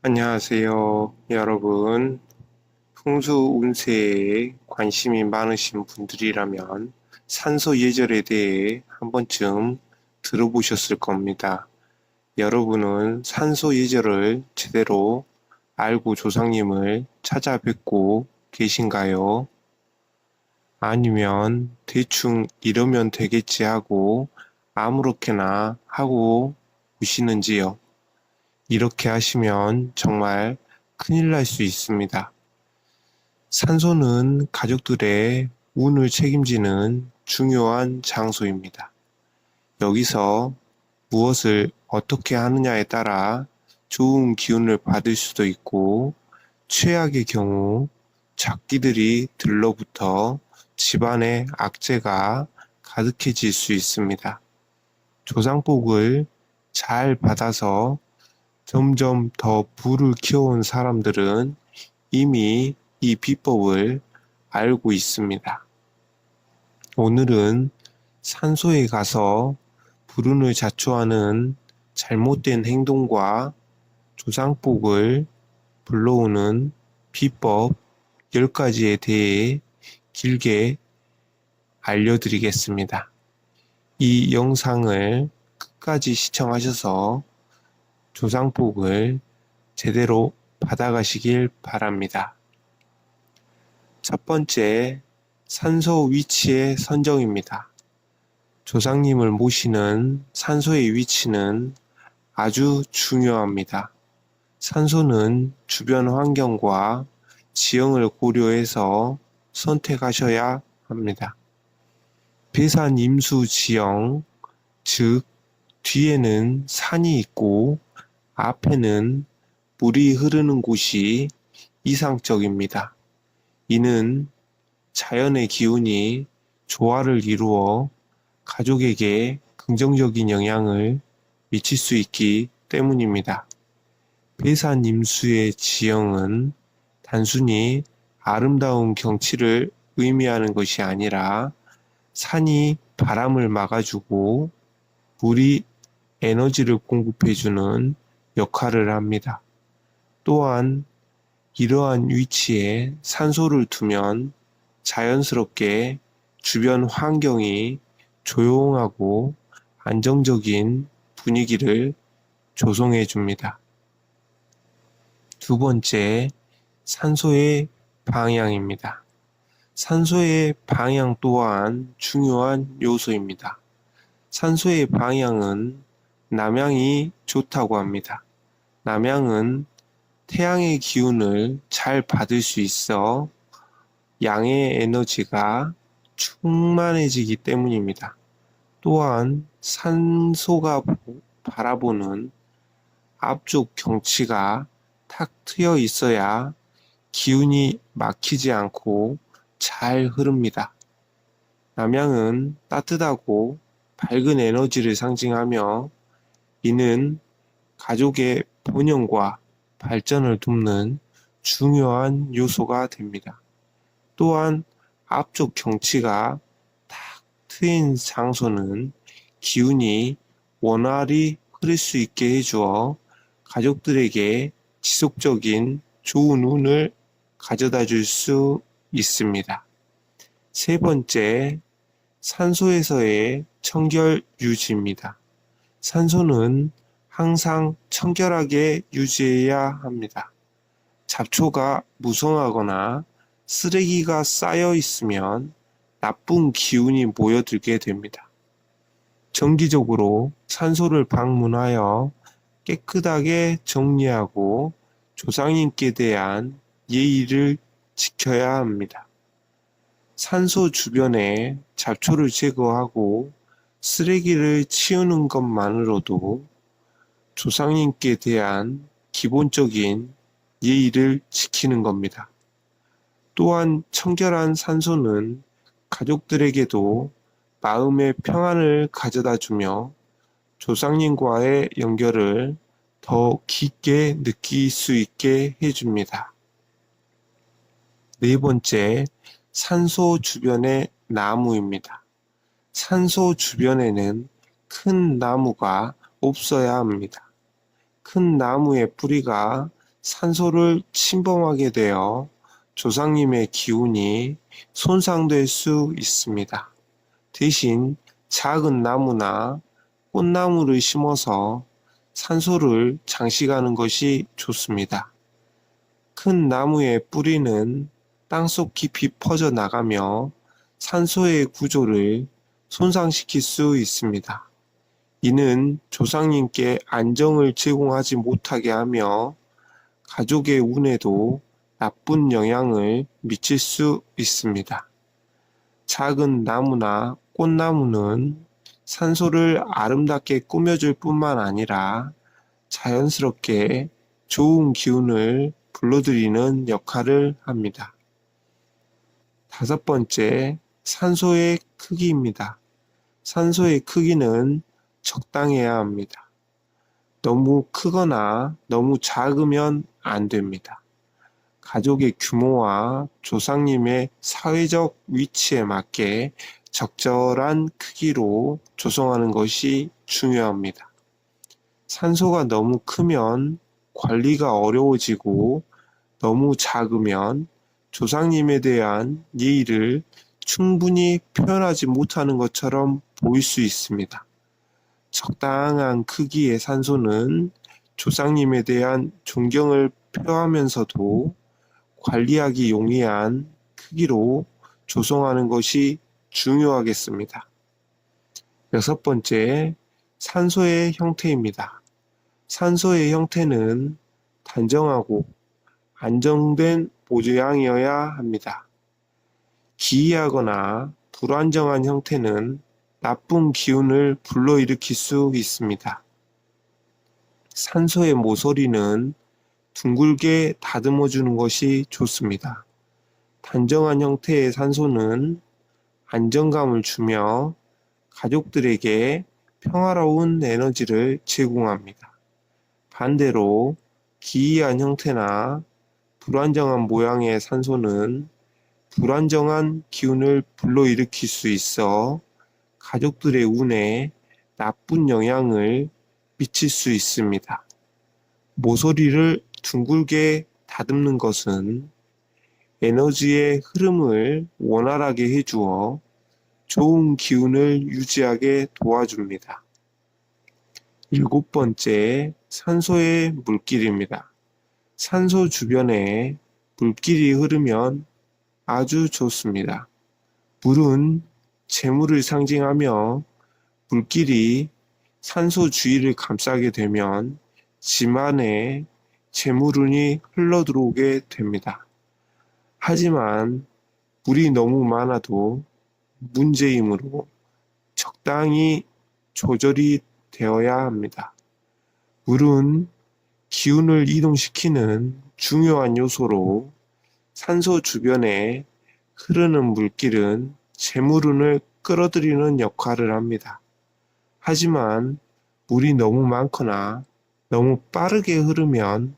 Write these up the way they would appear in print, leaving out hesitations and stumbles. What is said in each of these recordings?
안녕하세요, 여러분. 풍수 운세에 관심이 많으신 분들이라면 산소 예절에 대해 한 번쯤 들어보셨을 겁니다. 여러분은 산소 예절을 제대로 알고 조상님을 찾아뵙고 계신가요? 아니면 대충 이러면 되겠지 하고 아무렇게나 하고 오시는지요? 이렇게 하시면 정말 큰일 날 수 있습니다. 산소는 가족들의 운을 책임지는 중요한 장소입니다. 여기서 무엇을 어떻게 하느냐에 따라 좋은 기운을 받을 수도 있고, 최악의 경우 작기들이 들러붙어 집안에 악재가 가득해질 수 있습니다. 조상복을 잘 받아서 점점 더 부를 키워온 사람들은 이미 이 비법을 알고 있습니다. 오늘은 산소에 가서 불운을 자초하는 잘못된 행동과 조상복을 불러오는 비법 10가지에 대해 길게 알려드리겠습니다. 이 영상을 끝까지 시청하셔서 조상복을 제대로 받아가시길 바랍니다. 첫 번째, 산소 위치의 선정입니다. 조상님을 모시는 산소의 위치는 아주 중요합니다. 산소는 주변 환경과 지형을 고려해서 선택하셔야 합니다. 배산 임수 지형, 즉 뒤에는 산이 있고 앞에는 물이 흐르는 곳이 이상적입니다. 이는 자연의 기운이 조화를 이루어 가족에게 긍정적인 영향을 미칠 수 있기 때문입니다. 배산 임수의 지형은 단순히 아름다운 경치를 의미하는 것이 아니라 산이 바람을 막아주고 물이 에너지를 공급해주는 역할을 합니다. 또한 이러한 위치에 산소를 두면 자연스럽게 주변 환경이 조용하고 안정적인 분위기를 조성해 줍니다. 두 번째, 산소의 방향입니다. 산소의 방향 또한 중요한 요소입니다. 산소의 방향은 남향이 좋다고 합니다. 남향은 태양의 기운을 잘 받을 수 있어 양의 에너지가 충만해지기 때문입니다. 또한 산소가 바라보는 앞쪽 경치가 탁 트여 있어야 기운이 막히지 않고 잘 흐릅니다. 남향은 따뜻하고 밝은 에너지를 상징하며 이는 가족의 번영과 발전을 돕는 중요한 요소가 됩니다. 또한 앞쪽 경치가 탁 트인 장소는 기운이 원활히 흐를 수 있게 해주어 가족들에게 지속적인 좋은 운을 가져다 줄 수 있습니다. 세 번째, 산소에서의 청결 유지입니다. 산소는 항상 청결하게 유지해야 합니다. 잡초가 무성하거나 쓰레기가 쌓여 있으면 나쁜 기운이 모여들게 됩니다. 정기적으로 산소를 방문하여 깨끗하게 정리하고 조상님께 대한 예의를 지켜야 합니다. 산소 주변에 잡초를 제거하고 쓰레기를 치우는 것만으로도 조상님께 대한 기본적인 예의를 지키는 겁니다. 또한 청결한 산소는 가족들에게도 마음의 평안을 가져다 주며 조상님과의 연결을 더 깊게 느낄 수 있게 해줍니다. 네 번째, 산소 주변의 나무입니다. 산소 주변에는 큰 나무가 없어야 합니다. 큰 나무의 뿌리가 산소를 침범하게 되어 조상님의 기운이 손상될 수 있습니다. 대신 작은 나무나 꽃나무를 심어서 산소를 장식하는 것이 좋습니다. 큰 나무의 뿌리는 땅속 깊이 퍼져 나가며 산소의 구조를 손상시킬 수 있습니다. 이는 조상님께 안정을 제공하지 못하게 하며 가족의 운에도 나쁜 영향을 미칠 수 있습니다. 작은 나무나 꽃나무는 산소를 아름답게 꾸며줄 뿐만 아니라 자연스럽게 좋은 기운을 불러들이는 역할을 합니다. 다섯 번째, 산소의 크기입니다. 산소의 크기는 적당해야 합니다. 너무 크거나 너무 작으면 안 됩니다. 가족의 규모와 조상님의 사회적 위치에 맞게 적절한 크기로 조성하는 것이 중요합니다. 산소가 너무 크면 관리가 어려워지고 너무 작으면 조상님에 대한 예의를 충분히 표현하지 못하는 것처럼 보일 수 있습니다. 적당한 크기의 산소는 조상님에 대한 존경을 표하면서도 관리하기 용이한 크기로 조성하는 것이 중요하겠습니다. 여섯 번째, 산소의 형태입니다. 산소의 형태는 단정하고 안정된 모양이어야 합니다. 기이하거나 불안정한 형태는 나쁜 기운을 불러일으킬 수 있습니다. 산소의 모서리는 둥글게 다듬어 주는 것이 좋습니다. 단정한 형태의 산소는 안정감을 주며 가족들에게 평화로운 에너지를 제공합니다. 반대로 기이한 형태나 불안정한 모양의 산소는 불안정한 기운을 불러일으킬 수 있어 가족들의 운에 나쁜 영향을 미칠 수 있습니다. 모서리를 둥글게 다듬는 것은 에너지의 흐름을 원활하게 해주어 좋은 기운을 유지하게 도와줍니다. 일곱 번째, 산소의 물길입니다. 산소 주변에 물길이 흐르면 아주 좋습니다. 물은 재물을 상징하며 물길이 산소 주위를 감싸게 되면 집안에 재물운이 흘러들어오게 됩니다. 하지만 물이 너무 많아도 문제이므로 적당히 조절이 되어야 합니다. 물은 기운을 이동시키는 중요한 요소로 산소 주변에 흐르는 물길은 재물운을 끌어들이는 역할을 합니다. 하지만 물이 너무 많거나 너무 빠르게 흐르면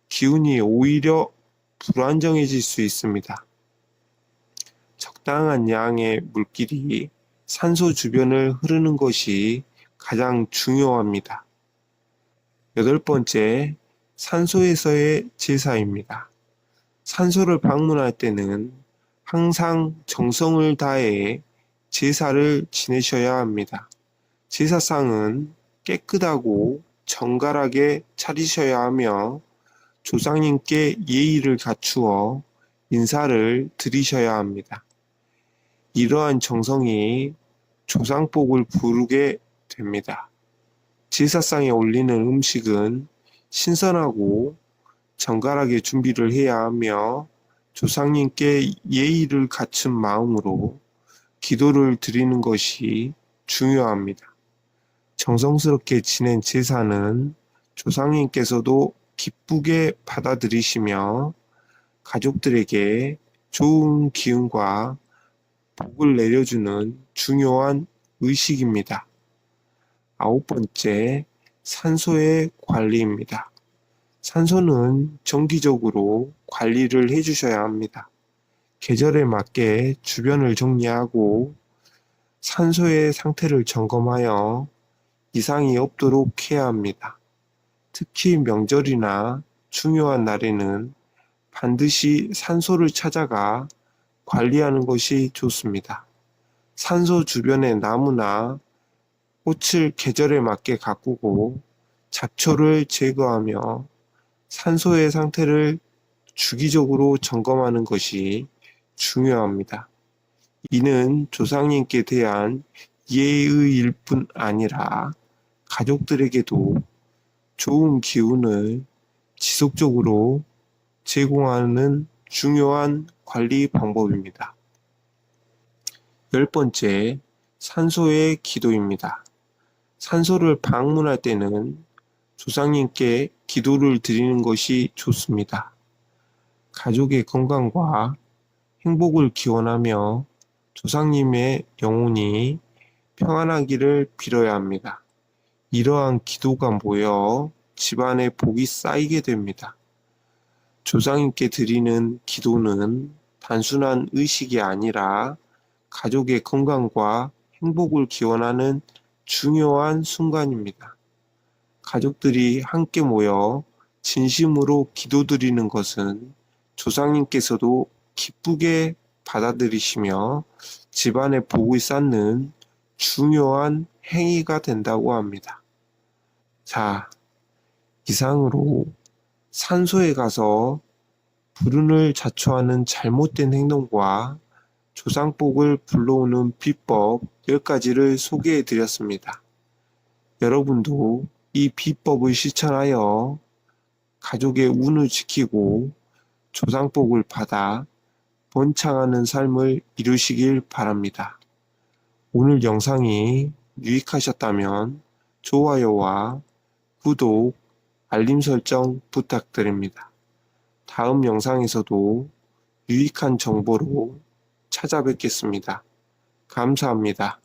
기운이 오히려 불안정해질 수 있습니다. 적당한 양의 물길이 산소 주변을 흐르는 것이 가장 중요합니다. 여덟 번째, 산소에서의 제사입니다. 산소를 방문할 때는 항상 정성을 다해 제사를 지내셔야 합니다. 제사상은 깨끗하고 정갈하게 차리셔야 하며 조상님께 예의를 갖추어 인사를 드리셔야 합니다. 이러한 정성이 조상복을 부르게 됩니다. 제사상에 올리는 음식은 신선하고 정갈하게 준비를 해야 하며 조상님께 예의를 갖춘 마음으로 기도를 드리는 것이 중요합니다. 정성스럽게 지낸 제사는 조상님께서도 기쁘게 받아들이시며 가족들에게 좋은 기운과 복을 내려주는 중요한 의식입니다. 아홉 번째, 산소의 관리입니다. 산소는 정기적으로 관리를 해주셔야 합니다. 계절에 맞게 주변을 정리하고 산소의 상태를 점검하여 이상이 없도록 해야 합니다. 특히 명절이나 중요한 날에는 반드시 산소를 찾아가 관리하는 것이 좋습니다. 산소 주변의 나무나 꽃을 계절에 맞게 가꾸고 잡초를 제거하며 산소의 상태를 주기적으로 점검하는 것이 중요합니다. 이는 조상님께 대한 예의일 뿐 아니라 가족들에게도 좋은 기운을 지속적으로 제공하는 중요한 관리 방법입니다. 10번째, 산소의 기도입니다. 산소를 방문할 때는 조상님께 기도를 드리는 것이 좋습니다. 가족의 건강과 행복을 기원하며 조상님의 영혼이 평안하기를 빌어야 합니다. 이러한 기도가 모여 집안에 복이 쌓이게 됩니다. 조상님께 드리는 기도는 단순한 의식이 아니라 가족의 건강과 행복을 기원하는 중요한 순간입니다. 가족들이 함께 모여 진심으로 기도드리는 것은 조상님께서도 기쁘게 받아들이시며 집안에 복을 쌓는 중요한 행위가 된다고 합니다. 자, 이상으로 산소에 가서 불운을 자초하는 잘못된 행동과 조상복을 불러오는 비법 10가지를 소개해 드렸습니다. 여러분도 이 비법을 실천하여 가족의 운을 지키고 조상복을 받아 번창하는 삶을 이루시길 바랍니다. 오늘 영상이 유익하셨다면 좋아요와 구독, 알림 설정 부탁드립니다. 다음 영상에서도 유익한 정보로 찾아뵙겠습니다. 감사합니다.